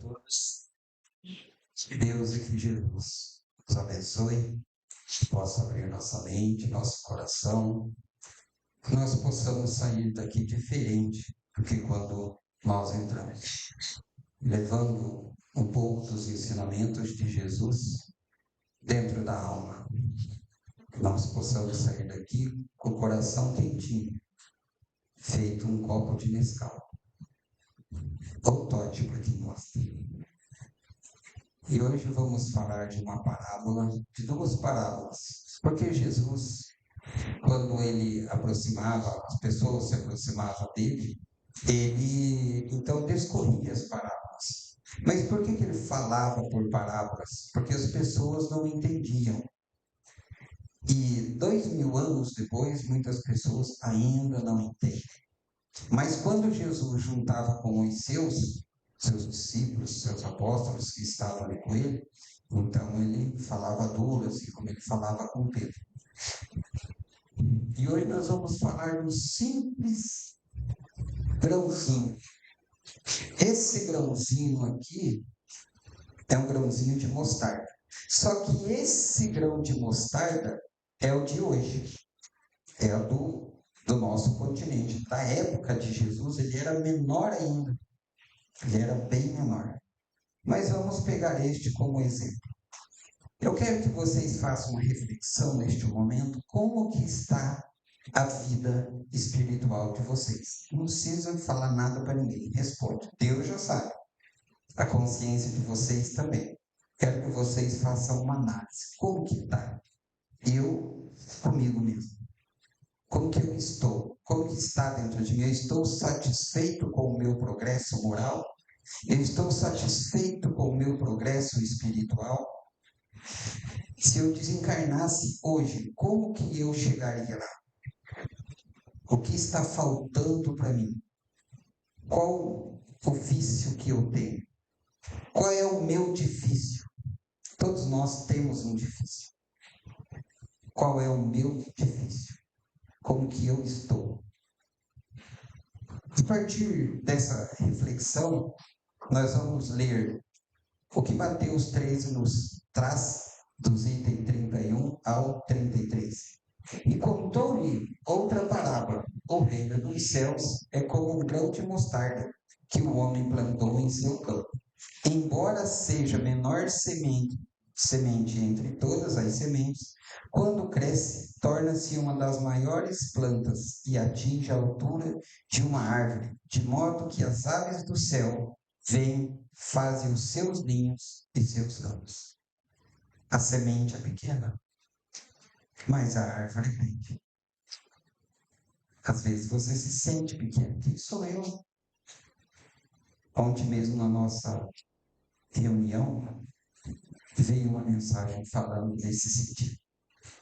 todos. Que Deus e que Jesus nos abençoe, possa abrir nossa mente, nosso coração, que nós possamos sair daqui diferente do que quando nós entramos, levando um pouco dos ensinamentos de Jesus dentro da alma. Que nós possamos sair daqui com o coração quentinho, feito um copo de Nescau, ou Toddy para quem gosta. E hoje vamos falar de uma parábola, de duas parábolas, porque Jesus, quando ele aproximava, as pessoas se aproximavam dele, ele então discorria as parábolas. Mas por que ele falava por parábolas? Porque as pessoas não entendiam. E 2000 anos depois, muitas pessoas ainda não entendem. Mas quando Jesus juntava com os seus discípulos, seus apóstolos que estavam ali com ele, então ele falava duro, assim como ele falava com Pedro. E hoje nós vamos falar do simples grãozinho. Esse grãozinho aqui é um grãozinho de mostarda. Só que esse grão de mostarda é o de hoje. É o do nosso continente. Da época de Jesus, ele era menor ainda. Ele era bem menor. Mas vamos pegar este como exemplo. Eu quero que vocês façam uma reflexão neste momento, como que está a vida espiritual de vocês. Não precisa falar nada para ninguém, responde. Deus já sabe. A consciência de vocês também. Quero que vocês façam uma análise. Como que está? Eu, comigo mesmo. Como que eu estou? Como que está dentro de mim? Eu estou satisfeito com o meu progresso moral? Eu estou satisfeito com o meu progresso espiritual? Se eu desencarnasse hoje, como que eu chegaria lá? O que está faltando para mim? Qual o vício que eu tenho? Qual é o meu difícil? Todos nós temos um difícil. Qual é o meu difícil? Como que eu estou? A partir dessa reflexão, nós vamos ler o que Mateus 13 nos traz, dos itens 31 ao 33. E contou-lhe outra parábola. O reino dos céus é como um grão de mostarda que o homem plantou em seu campo. Embora seja menor semente entre todas as sementes, quando cresce, torna-se uma das maiores plantas e atinge a altura de uma árvore, de modo que as aves do céu vêm, fazem os seus ninhos e seus ramos. A semente é pequena, mas a árvore é grande. Às vezes você se sente pequeno. Quem sou eu? Ontem mesmo na nossa reunião, veio uma mensagem falando nesse sentido.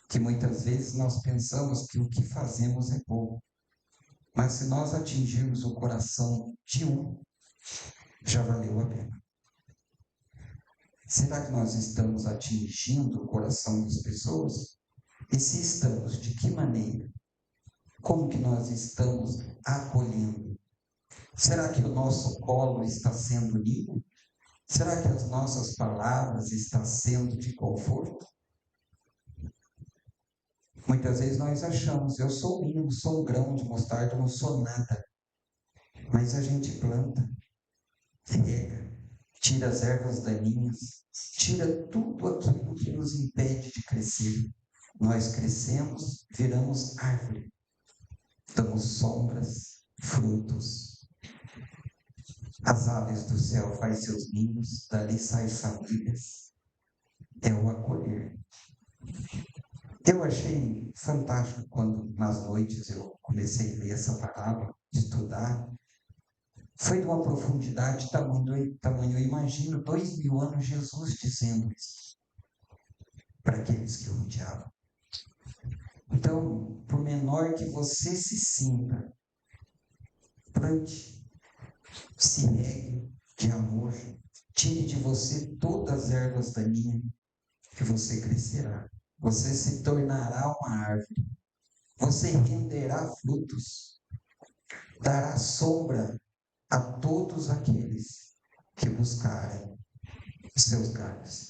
Que muitas vezes nós pensamos que o que fazemos é bom. Mas se nós atingirmos o coração de um, já valeu a pena. Será que nós estamos atingindo o coração das pessoas? E se estamos, de que maneira? Como que nós estamos acolhendo? Será que o nosso colo está sendo limpo? Será que as nossas palavras estão sendo de conforto? Muitas vezes nós achamos, eu sou mínimo, sou um grão de mostarda, não sou nada. Mas a gente planta, rega, tira as ervas daninhas, tira tudo aquilo que nos impede de crescer. Nós crescemos, viramos árvore, damos sombras, frutos. As aves do céu fazem seus ninhos, dali saem famílias. É o acolher. Eu achei fantástico quando, nas noites, eu comecei a ler essa parábola, estudar. Foi de uma profundidade tamanho, eu imagino, 2000 anos Jesus dizendo isso para aqueles que o rodeavam. Então, por menor que você se sinta, plante, se regue de amor, tire de você todas as ervas daninhas, que você crescerá. Você se tornará uma árvore. Você renderá frutos. Dará sombra a todos aqueles que buscarem seus galhos.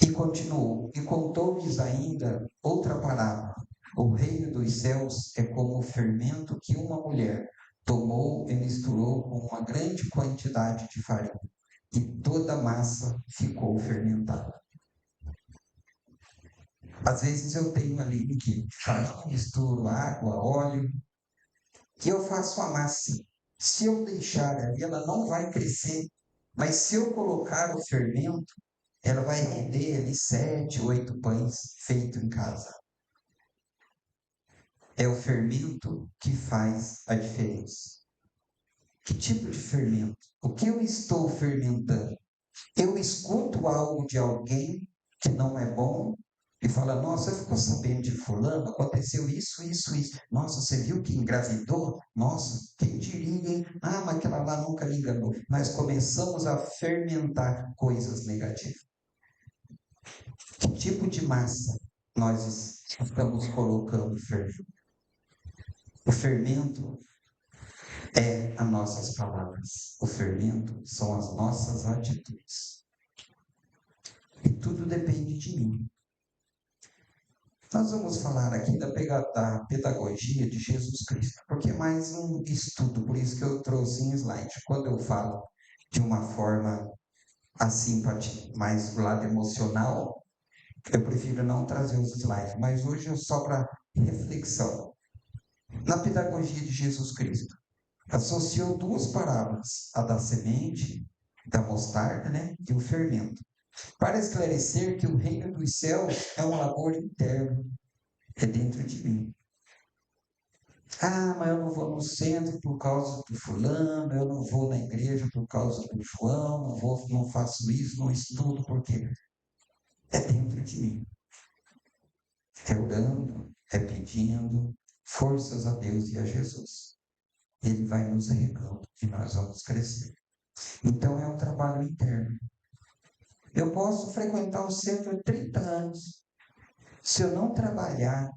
E continuou, e contou-lhes ainda outra parábola. O reino dos céus é como o fermento que uma mulher tomou e misturou com uma grande quantidade de farinha, e toda a massa ficou fermentada. Às vezes eu tenho ali que farinha, misturo água, óleo, e eu faço a massa. Se eu deixar ali, ela não vai crescer, mas se eu colocar o fermento, ela vai render ali 7, 8 pães feitos em casa. É o fermento que faz a diferença. Que tipo de fermento? O que eu estou fermentando? Eu escuto algo de alguém que não é bom e fala: Nossa, você ficou sabendo de fulano? Aconteceu isso, isso, isso. Nossa, você viu que engravidou? Nossa, quem diria, hein? Ah, mas aquela lá nunca me enganou. Nós começamos a fermentar coisas negativas. Que tipo de massa nós estamos colocando fermento? O fermento é as nossas palavras. O fermento são as nossas atitudes. E tudo depende de mim. Nós vamos falar aqui da pedagogia de Jesus Cristo, porque é mais um estudo, por isso que eu trouxe em slide. Quando eu falo de uma forma assim, mais do lado emocional, eu prefiro não trazer os slides, mas hoje é só para reflexão. Na pedagogia de Jesus Cristo, associou duas parábolas, a da semente, da mostarda, né, e o fermento, para esclarecer que o reino dos céus é um labor interno, é dentro de mim. Ah, mas eu não vou no centro por causa do fulano, eu não vou na igreja por causa do João, não faço isso, não estudo, porque é dentro de mim. É orando, é pedindo forças a Deus e a Jesus. Ele vai nos regando e nós vamos crescer. Então é um trabalho interno. Eu posso frequentar o centro há 30 anos. Se eu não trabalhar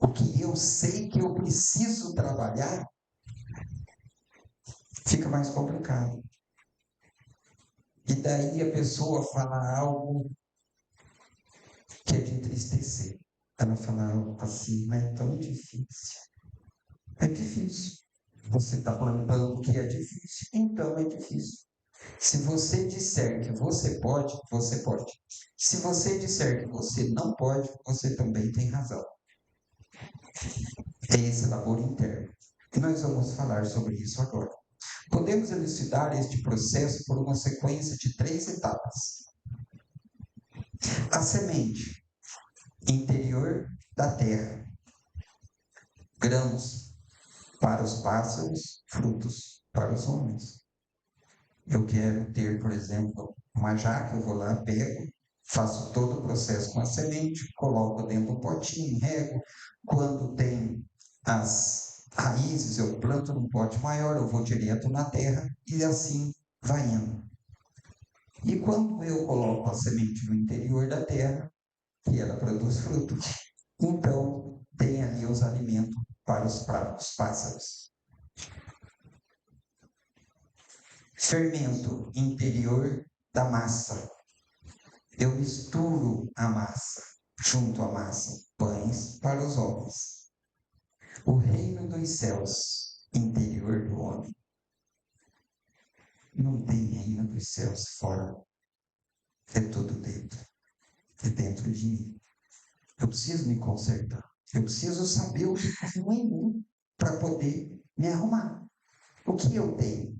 o que eu sei que eu preciso trabalhar, fica mais complicado. E daí a pessoa fala algo que é de entristecer. Ela fala algo assim, mas é tão difícil. É difícil. Você está plantando que é difícil, então é difícil. Se você disser que você pode, você pode. Se você disser que você não pode, você também tem razão. É esse labor interno. E nós vamos falar sobre isso agora. Podemos elucidar este processo por uma sequência de 3 etapas. A semente interior da terra, grãos para os pássaros, frutos para os homens. Eu quero ter, por exemplo, uma jaca, eu vou lá, pego, faço todo o processo com a semente, coloco dentro do potinho, rego. Quando tem as raízes, eu planto num pote maior, eu vou direto na terra e assim vai indo. E quando eu coloco a semente no interior da terra, que ela produz frutos, então tem ali os alimentos para os pássaros. Fermento interior da massa. Eu misturo a massa, junto à massa, pães para os homens. O reino dos céus, interior do homem. Não tem reino dos céus fora. É tudo dentro. É dentro de mim. Eu preciso me consertar. Eu preciso saber o que está em mim para poder me arrumar. O que eu tenho?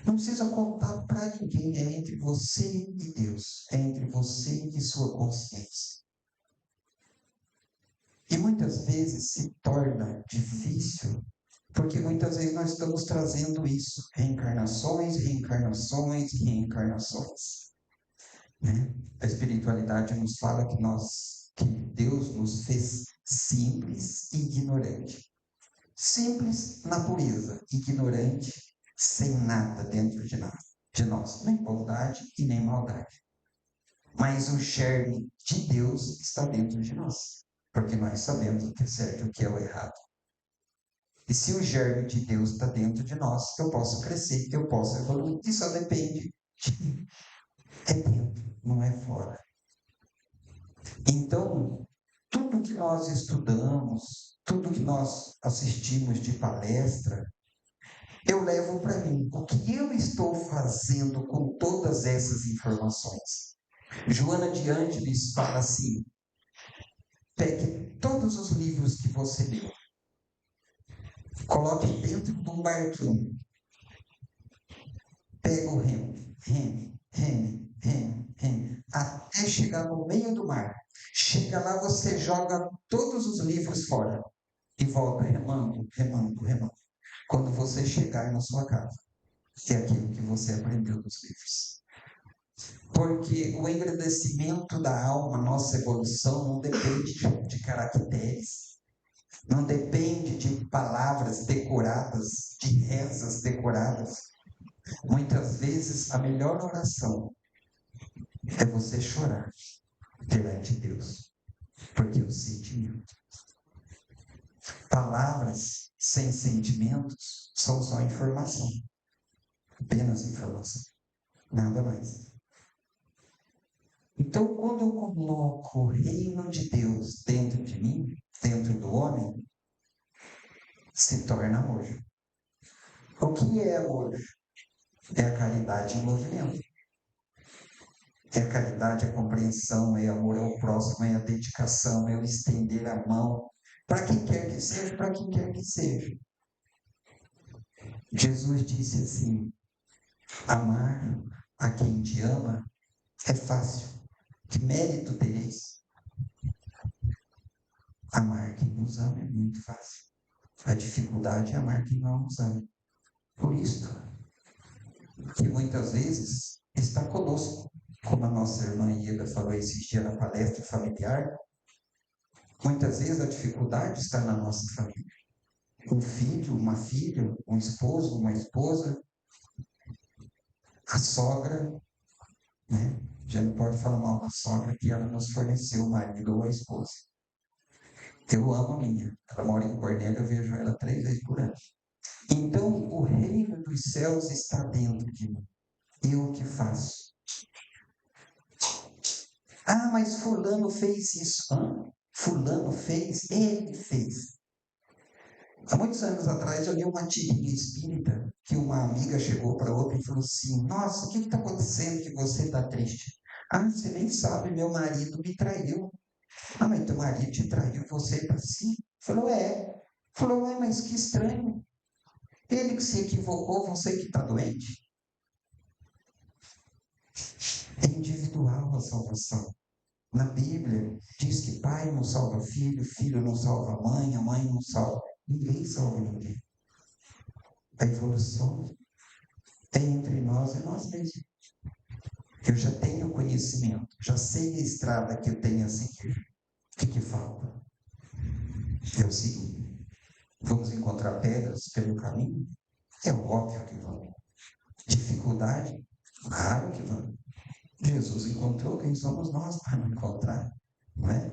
Não precisa contar para ninguém. É entre você e Deus. É entre você e sua consciência. E muitas vezes se torna difícil, porque muitas vezes nós estamos trazendo isso, reencarnações, reencarnações, reencarnações. Né? A espiritualidade nos fala que Deus nos fez simples e ignorante. Simples na pureza, ignorante sem nada dentro de nós, nem bondade e nem maldade. Mas o germe de Deus está dentro de nós, porque nós sabemos o que é certo e o que é o errado. E se o germe de Deus está dentro de nós, eu posso crescer, eu posso evoluir. Isso só depende de é dentro, não é fora. Então, tudo que nós estudamos, tudo que nós assistimos de palestra, eu levo para mim. O que eu estou fazendo com todas essas informações? Joana de Ângeles fala assim: pegue todos os livros que você leu, coloque dentro de um barquinho, pega o reme, até chegar no meio do mar. Chega lá, você joga todos os livros fora e volta remando, remando, remando. Quando você chegar na sua casa, é aquilo que você aprendeu dos livros. Porque o engrandecimento da alma, nossa evolução, não depende de caracteres, não depende de palavras decoradas, de rezas decoradas. Muitas vezes, a melhor oração é você chorar perante Deus, porque o sentimento. Palavras sem sentimentos são só informação, apenas informação, nada mais. Então, quando eu coloco o reino de Deus dentro de mim, dentro do homem, se torna amor. O que é amor? É a caridade em movimento. É a caridade, a compreensão, é amor ao próximo, é a dedicação, é o estender a mão para quem quer que seja, para quem quer que seja. Jesus disse assim: amar a quem te ama é fácil. Que mérito tereis? Amar quem nos ama é muito fácil. A dificuldade é amar quem não nos ama. Por isso que muitas vezes está conosco, como a nossa irmã Ieda falou esses dias na palestra familiar, muitas vezes a dificuldade está na nossa família. Um filho, uma filha, um esposo, uma esposa, a sogra, né? Já não pode falar mal da sogra que ela nos forneceu o marido ou a esposa. Eu amo a minha. Ela mora em Cornélio, eu vejo ela 3 vezes por ano. Então, o reino dos céus está dentro de mim. Eu o que faço? Ah, mas fulano fez isso. Fulano fez? Ele fez. Há muitos anos atrás eu li uma tirinha espírita que uma amiga chegou para outra e falou assim: nossa, o que está acontecendo que você está triste? Ah, você nem sabe, meu marido me traiu. Ah, mas teu marido te traiu, você para si? Falou, é. Falou, é, mas que estranho. Ele que se equivocou, você que está doente. É individual a salvação. Na Bíblia, diz que pai não salva filho, filho não salva mãe, a mãe não salva. Ninguém salva ninguém. A evolução é entre nós e nós mesmos. Eu já tenho conhecimento, já sei a estrada que eu tenho a seguir. O que falta? É o seguinte: vamos encontrar pedras pelo caminho? É óbvio que vamos. Dificuldade? Claro que vamos. Jesus encontrou, quem somos nós para não encontrar? Não é?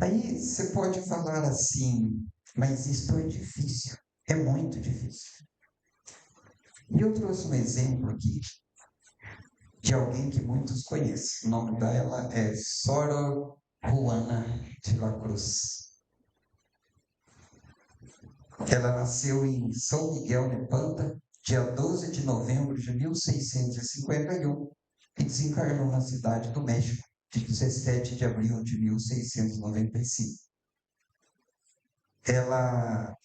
Aí você pode falar assim, mas isto é difícil, é muito difícil. E eu trouxe um exemplo aqui de alguém que muitos conhecem. O nome dela é Sor Juana de la Cruz. Ela nasceu em São Miguel de Panta, dia 12 de novembro de 1651, e desencarnou na cidade do México, de 17 de abril de 1695. Ela,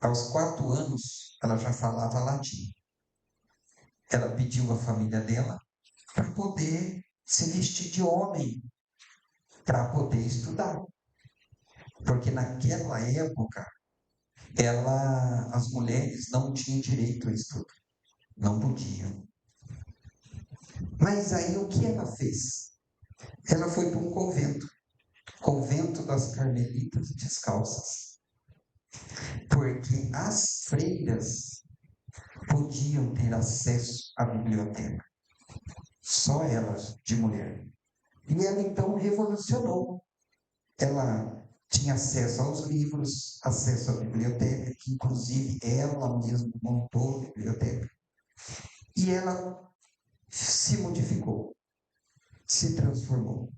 aos 4 anos, ela já falava latim. Ela pediu à família dela para poder se vestir de homem, para poder estudar. Porque naquela época, as mulheres não tinham direito a estudo, não podiam. Mas aí o que ela fez? Ela foi para um convento das Carmelitas Descalças, porque as freiras podiam ter acesso à biblioteca, só elas, de mulher. E ela então revolucionou. Ela tinha acesso aos livros, acesso à biblioteca, que inclusive ela mesma montou a biblioteca. E ela se modificou, se transformou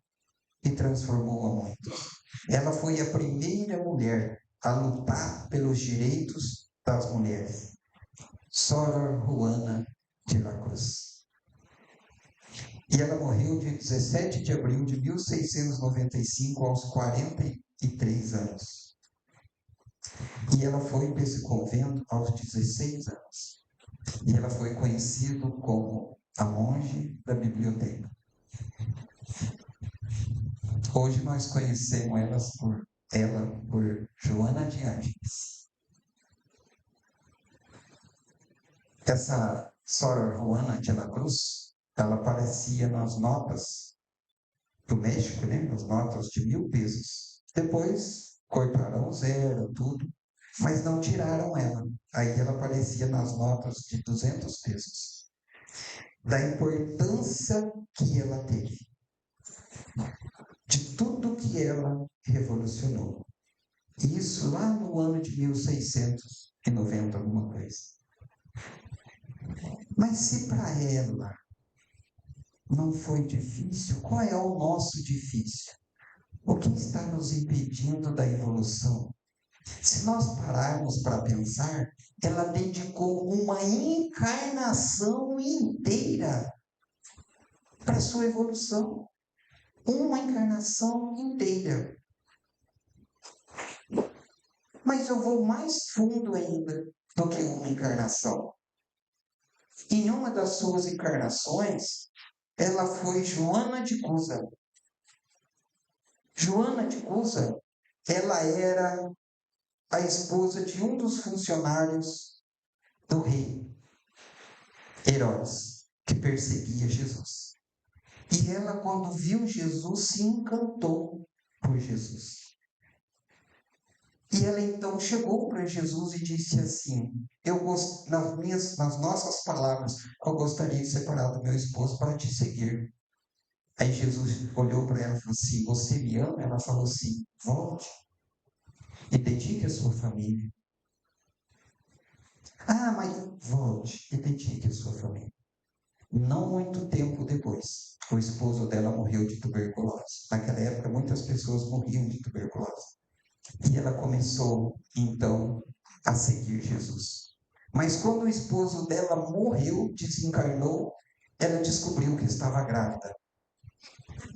e transformou a muitos. Ela foi a primeira mulher a lutar pelos direitos das mulheres. Sor Juana de la Cruz. E ela morreu dia 17 de abril de 1695, aos 43 anos. E ela foi para esse convento aos 16 anos. E ela foi conhecida como a monge da biblioteca. Hoje nós conhecemos ela por Joana de Ângeles. Essa Sor Juana de la Cruz, ela aparecia nas notas do México, né? Nas notas de 1.000 pesos. Depois cortaram o zero, tudo, mas não tiraram ela. Aí ela aparecia nas notas de 200 pesos. Da importância que ela teve, de tudo que ela revolucionou. Isso lá no ano de 1690, alguma coisa. Mas se para ela não foi difícil, qual é o nosso difícil? O que está nos impedindo da evolução? Se nós pararmos para pensar, ela dedicou uma encarnação inteira para a sua evolução. Uma encarnação inteira. Mas eu vou mais fundo ainda do que uma encarnação. Em uma das suas encarnações, ela foi Joana de Cusa. Joana de Cusa, ela era a esposa de um dos funcionários do rei Herodes, que perseguia Jesus. E ela, quando viu Jesus, se encantou por Jesus. E ela então chegou para Jesus e disse assim: nas nossas palavras, eu gostaria de separar do meu esposo para te seguir. Aí Jesus olhou para ela e falou assim: você me ama? Ela falou assim: volte e dedique a sua família. Ah, mas volte e dedique a sua família. Não muito tempo depois, o esposo dela morreu de tuberculose. Naquela época, muitas pessoas morriam de tuberculose. E ela começou, então, a seguir Jesus. Mas quando o esposo dela morreu, desencarnou, ela descobriu que estava grávida.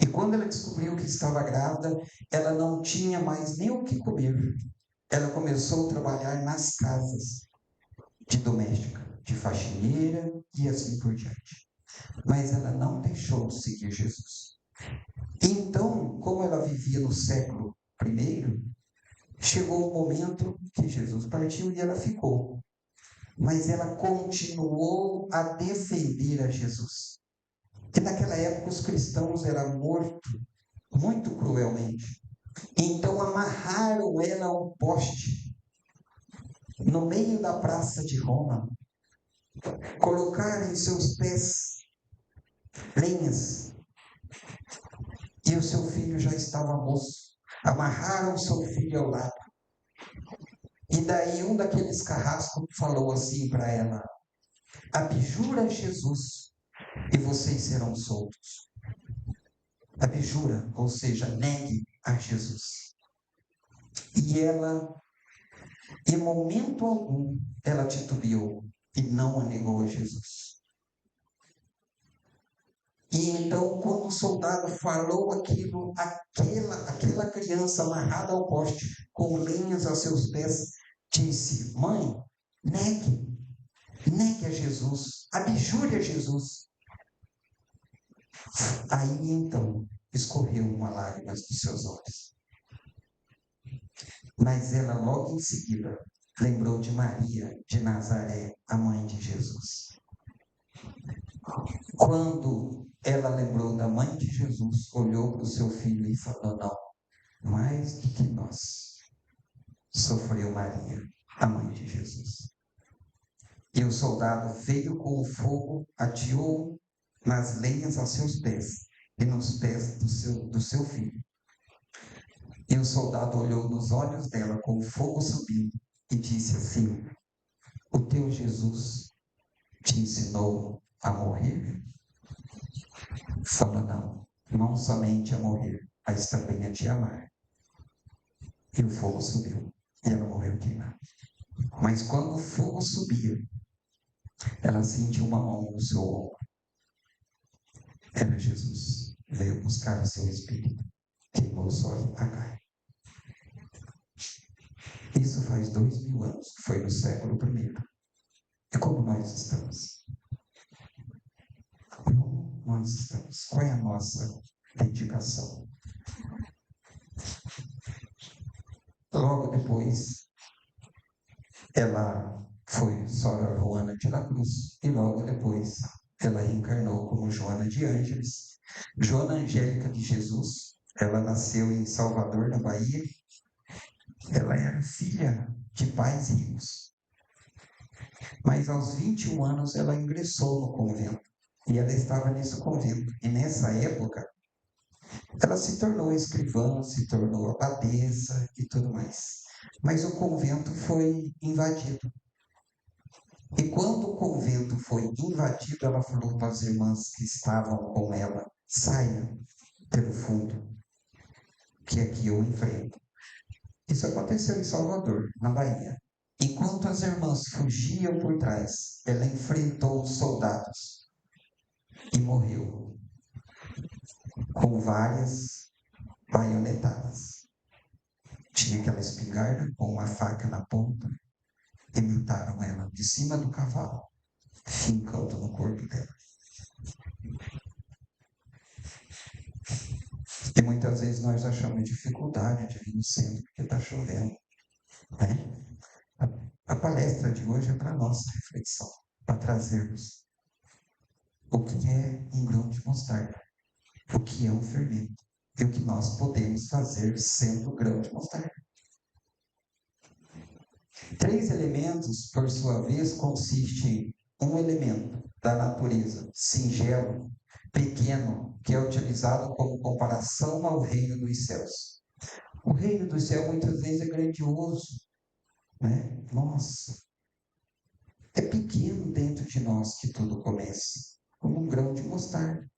E quando ela descobriu que estava grávida, ela não tinha mais nem o que comer. Ela começou a trabalhar nas casas de doméstica, de faxineira e assim por diante. Mas ela não deixou de seguir Jesus. Então, como ela vivia no século I, chegou o momento que Jesus partiu e ela ficou. Mas ela continuou a defender a Jesus. E naquela época os cristãos eram mortos muito cruelmente. Então amarraram ela a um poste no meio da praça de Roma. Colocaram em seus pés lenhas. E o seu filho já estava moço. Amarraram o seu filho ao lado. E daí um daqueles carrascos falou assim para ela: abjura Jesus e vocês serão soltos. Abjura, ou seja, negue a Jesus. E ela, em momento algum, ela titubeou e não a negou a Jesus. E então, quando o soldado falou aquilo, aquela criança amarrada ao poste, com lenhas a seus pés, disse: mãe, negue a Jesus, abjure a Jesus. Aí então, escorreu uma lágrima dos seus olhos. Mas ela logo em seguida lembrou de Maria de Nazaré, a mãe de Jesus. Quando ela lembrou da mãe de Jesus, olhou para o seu filho e falou: não, mais do que nós, sofreu Maria, a mãe de Jesus. E o soldado veio com o fogo, ateou nas lenhas a seus pés e nos pés do seu filho. E o soldado olhou nos olhos dela com o fogo subindo e disse assim: o teu Jesus te ensinou a morrer? Fala, não, não somente a morrer, mas também a te amar. E o fogo subiu, e ela morreu queimada. Mas quando o fogo subia, ela sentiu uma mão no seu ombro. Era Jesus. Veio buscar o seu espírito. Queimou só a carne. Isso faz 2000 anos, que foi no século I. E como nós estamos? Como nós estamos? Qual é a nossa dedicação? Logo depois, ela foi Sora Joana de la Cruz. E logo depois, ela reencarnou como Joana de Ângeles. Joana Angélica de Jesus. Ela nasceu em Salvador, na Bahia. Ela era filha de pais ricos. Mas aos 21 anos ela ingressou no convento. E ela estava nesse convento. E nessa época, ela se tornou escrivã, se tornou abadesa e tudo mais. Mas o convento foi invadido. E quando o convento foi invadido, ela falou para as irmãs que estavam com ela: saiam pelo fundo, que aqui eu enfrento. Isso aconteceu em Salvador, na Bahia. Enquanto as irmãs fugiam por trás, ela enfrentou os soldados e morreu com várias baionetadas. Tinha aquela espingarda com uma faca na ponta e mataram ela de cima do cavalo, fincando no corpo dela. E muitas vezes nós achamos dificuldade de vir no centro porque está chovendo. Né? A palestra de hoje é para nossa reflexão, para trazermos o que é um grão de mostarda, o que é um fermento e o que nós podemos fazer sendo grão de mostarda. 3 elementos, por sua vez, consistem em um elemento da natureza singelo, pequeno, que é utilizado como comparação ao reino dos céus. O reino dos céus muitas vezes é grandioso, né? Nossa, é pequeno dentro de nós que tudo começa, como um grão de mostarda.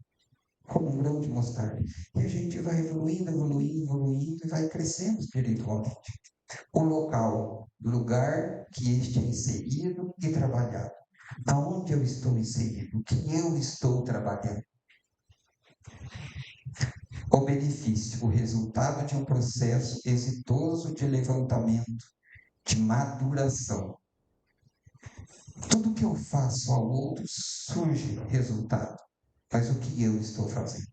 Como um grão de mostarda. E a gente vai evoluindo, evoluindo, evoluindo e vai crescendo espiritualmente. O local, lugar que este é inserido e trabalhado. Aonde eu estou inserido? O que eu estou trabalhando? O benefício, o resultado de um processo exitoso de levantamento, de maduração. Tudo que eu faço ao outro surge resultado. Mas o que eu estou fazendo?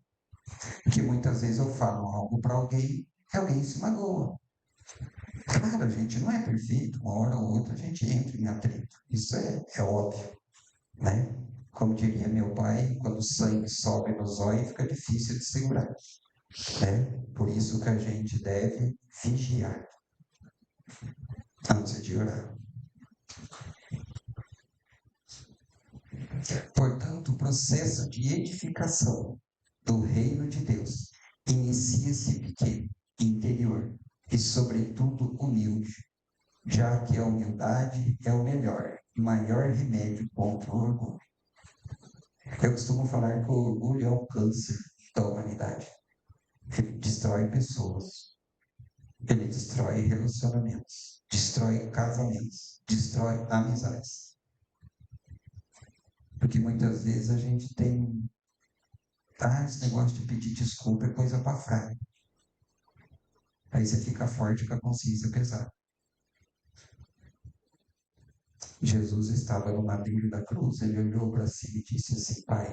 Porque muitas vezes eu falo algo para alguém e alguém se magoa. Claro, a gente não é perfeito, uma hora ou outra a gente entra em atrito. Isso é óbvio, né? Como diria meu pai, quando o sangue sobe nos olhos, fica difícil de segurar. Né? Por isso que a gente deve vigiar antes de orar. Portanto, o processo de edificação do reino de Deus inicia-se pequeno, interior e, sobretudo, humilde, já que a humildade é o melhor e maior remédio contra o orgulho. Eu costumo falar que o orgulho é o câncer da humanidade. Ele destrói pessoas, ele destrói relacionamentos, destrói casamentos, destrói amizades. Porque muitas vezes a gente tem esse negócio de pedir desculpa é coisa para fraco. Aí você fica forte com a consciência pesada. Jesus estava no madeiro da cruz, ele olhou para si e disse assim: Pai,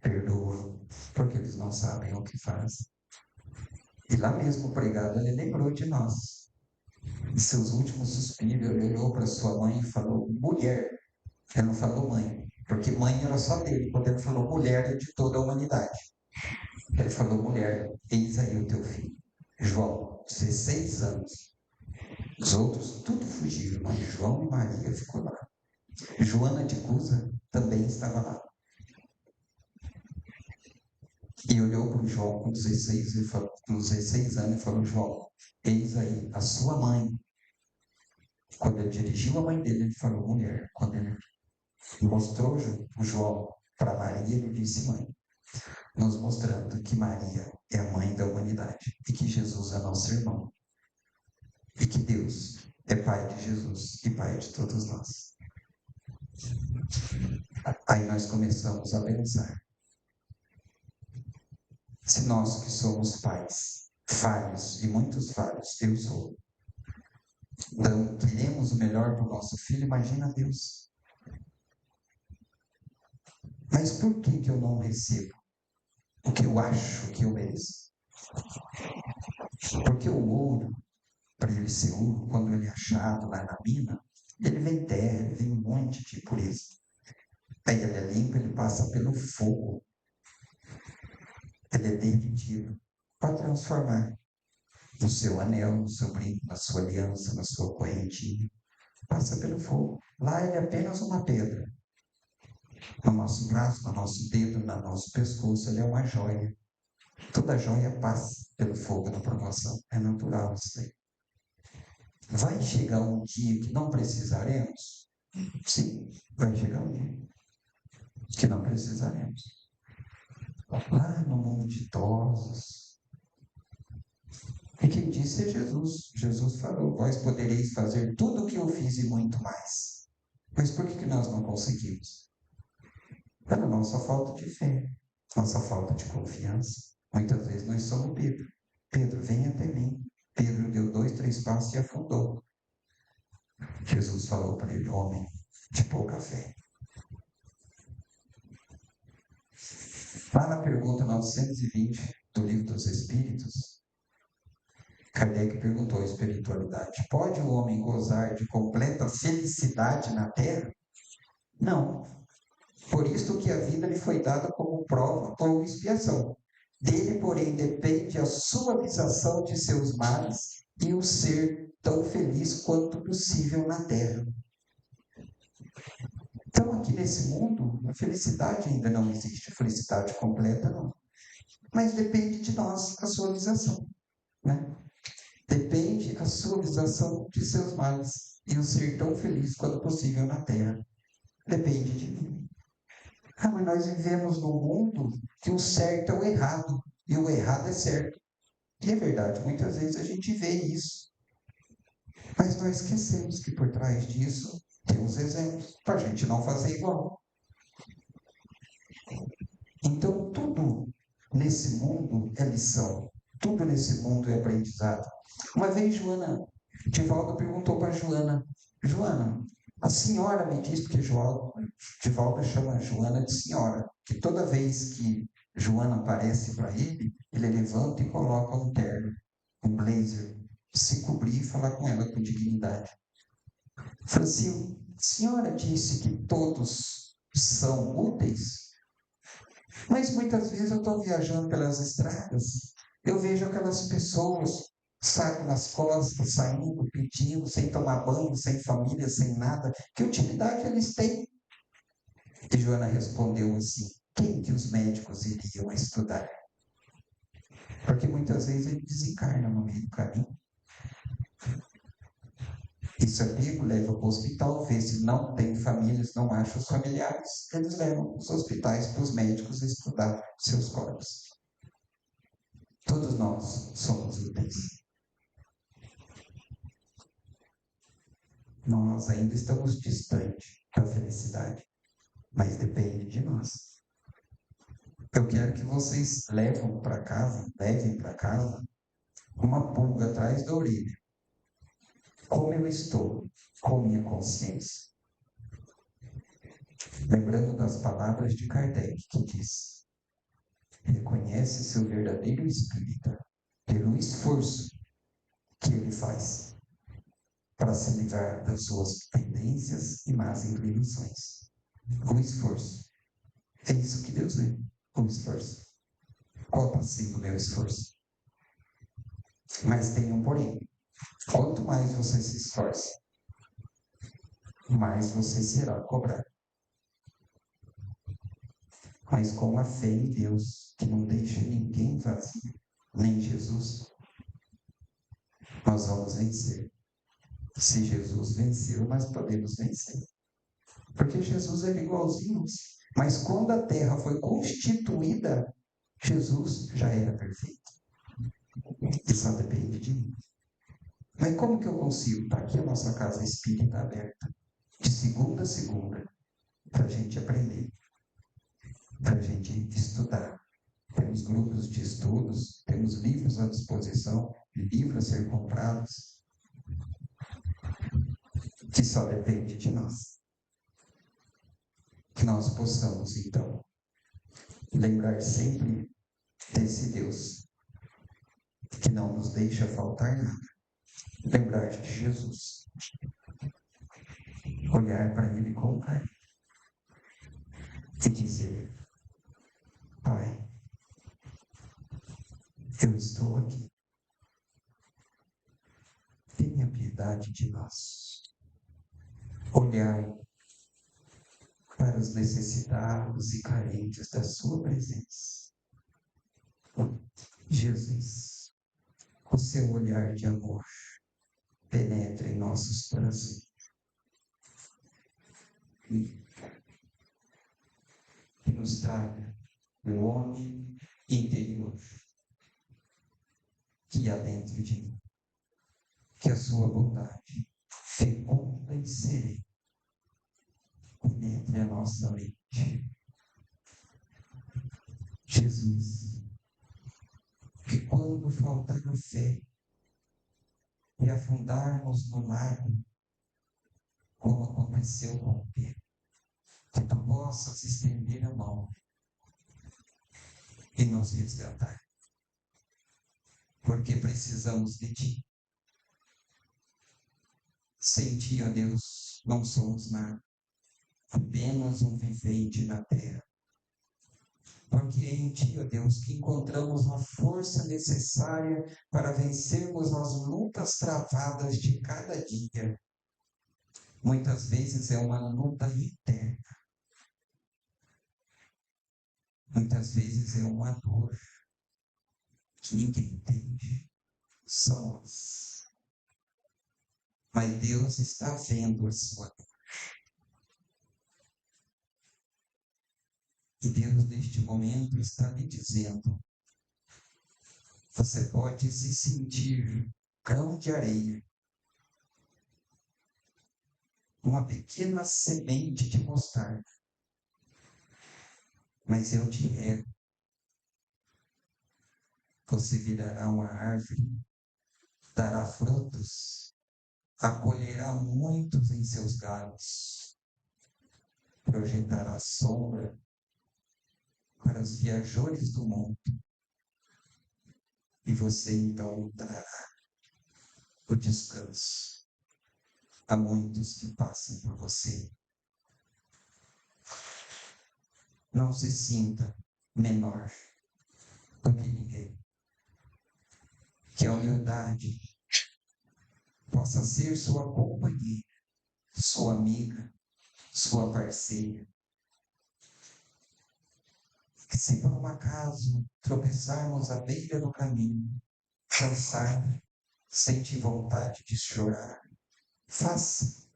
perdoa, porque eles não sabem o que fazem. E lá mesmo pregado, ele lembrou de nós. Em seus últimos suspiros, ele olhou para sua mãe e falou: mulher. Ele não falou mãe, porque mãe era só dele. Quando ele falou mulher, é de toda a humanidade. Ele falou: mulher, eis aí o teu filho. João, 16 anos. Os outros tudo fugiram, mas João e Maria ficou lá. Joana de Cusa também estava lá. E olhou para o João com 16 e falou: uns 16 anos, e falou: João, eis aí a sua mãe. Quando ele dirigiu a mãe dele, ele falou: mulher. Quando ele mostrou o João para Maria, ele disse: mãe, nos mostrando que Maria é a mãe da humanidade e que Jesus é nosso irmão e que Deus é pai de Jesus e pai de todos nós. Aí nós começamos a pensar: se nós que somos pais, falhos e muitos falhos, eu sou, então queremos o melhor para o nosso filho, imagina Deus. Mas por que eu não recebo o que eu acho que eu mereço? Porque o ouro, para ele ser ouro, quando ele é achado lá na mina, ele vem terra, ele vem um monte de impureza. Aí ele é limpo, ele passa pelo fogo. Ele é derretido para transformar no seu anel, no seu brinco, na sua aliança, na sua correntinha. Passa pelo fogo. Lá ele é apenas uma pedra. No nosso braço, no nosso dedo, no nosso pescoço, ele é uma joia. Toda joia passa pelo fogo da provação. É natural isso aí. Vai chegar um dia que não precisaremos? Sim, vai chegar um dia que não precisaremos. Lá no mundo de idosos. E quem disse é Jesus. Jesus falou: vós podereis fazer tudo o que eu fiz e muito mais. Mas por que nós não conseguimos? Pela nossa falta de fé, nossa falta de confiança. Muitas vezes nós somos Pedro. Pedro, vem até mim. Pedro deu 2, 3 passos e afundou. Jesus falou para ele: homem de pouca fé. Lá na pergunta 920 do Livro dos Espíritos, Kardec perguntou à espiritualidade: pode o homem gozar de completa felicidade na Terra? Não. Por isso que a vida lhe foi dada como prova ou expiação. Dele, porém, depende a suavização de seus males e o ser tão feliz quanto possível na Terra. Então, aqui nesse mundo, a felicidade ainda não existe, a felicidade completa não. Mas depende de nós a suavização, né? Depende a suavização de seus males e o ser tão feliz quanto possível na Terra. Depende de mim. Ah, mas nós vivemos num mundo que o certo é o errado e o errado é certo. E é verdade, muitas vezes a gente vê isso. Mas nós esquecemos que por trás disso temos exemplos para a gente não fazer igual. Então, tudo nesse mundo é lição. Tudo nesse mundo é aprendizado. Uma vez, Divaldo perguntou para Joana: Joana, a senhora me diz, porque Divaldo chama Joana de senhora, que toda vez que Joana aparece para ele, ele levanta e coloca um terno, um blazer, se cobrir e falar com ela com dignidade. Falei assim: a senhora disse que todos são úteis? Mas muitas vezes eu estou viajando pelas estradas, eu vejo aquelas pessoas, saco nas costas, saindo, pedindo, sem tomar banho, sem família, sem nada. Que utilidade eles têm? E Joana respondeu assim: quem que os médicos iriam estudar? Porque muitas vezes ele desencarna no meio do caminho. Isso é pego, leva para o hospital, vê se não tem famílias, não acha os familiares, eles levam os hospitais para os médicos estudar seus corpos. Todos nós somos úteis. Nós ainda estamos distantes da felicidade, mas depende de nós. Eu quero que vocês levem para casa uma pulga atrás da orelha. Como eu estou com minha consciência? Lembrando das palavras de Kardec, que diz: reconhece seu verdadeiro espírita pelo esforço que ele faz para se livrar das suas tendências e más inclinações. O esforço. É isso que Deus vê, o esforço. Qual está sendo o meu esforço? Mas tem um porém. Quanto mais você se esforça, mais você será cobrado. Mas com a fé em Deus, que não deixa ninguém vazio, nem Jesus, nós vamos vencer. Se Jesus venceu, nós podemos vencer. Porque Jesus é igualzinho. Mas quando a terra foi constituída, Jesus já era perfeito. E só depende de mim. Mas como que eu consigo? Está aqui a nossa casa espírita aberta, de segunda a segunda, para a gente aprender, para a gente estudar. Temos grupos de estudos, temos livros à disposição, livros a ser comprados, que só depende de nós. Que nós possamos, então, lembrar sempre desse Deus, que não nos deixa faltar nada. Lembrar de Jesus. Olhar para Ele com carinho. E dizer: Pai, eu estou aqui. Tenha piedade de nós. Olhar para os necessitados e carentes da sua presença. Jesus, o seu olhar de amor penetra em nossos corações e nos traga o homem interior que há dentro de mim. Que a sua bondade fecunda e serena penetre a nossa mente. Jesus, que quando faltar a fé e afundarmos no mar, como aconteceu com Pedro, que tu possas estender a mão e nos resgatar. Porque precisamos de ti. Sem ti, ó Deus, não somos nada. Apenas um vivente na terra. Porque é em ti, ó Deus, que encontramos a força necessária para vencermos as lutas travadas de cada dia. Muitas vezes é uma luta interna. Muitas vezes é uma dor que ninguém entende. Só nós. Mas Deus está vendo a sua dor. E Deus, neste momento, está me dizendo: você pode se sentir grão de areia, uma pequena semente de mostarda, mas eu te rego. Você virará uma árvore, dará frutos, acolherá muitos em seus galhos, projetará sombra para os viajores do mundo, e você então dará o descanso a muitos que passam por você. Não se sinta menor do que ninguém. Que a humildade possa ser sua companheira, sua amiga, sua parceira. Que se por um acaso tropeçarmos à beira do caminho, cansar, sentir vontade de chorar, faça,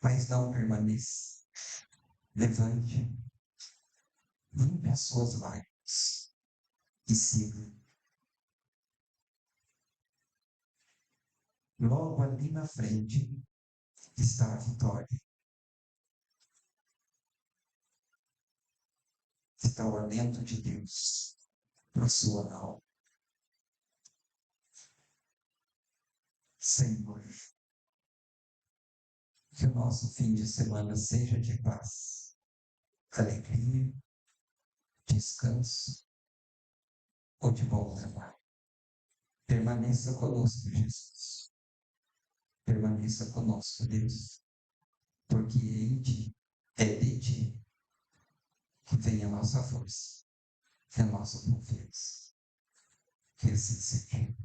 mas não permaneça. Levante, limpe as suas lágrimas e siga. Logo ali na frente está a vitória. Está o alento de Deus na sua alma. Senhor, que o nosso fim de semana seja de paz, alegria, descanso ou de bom trabalho. Permaneça conosco, Jesus. Permaneça conosco, Deus, porque em ti, é de ti que vem a nossa força, a nossa confiança. Que assim seja.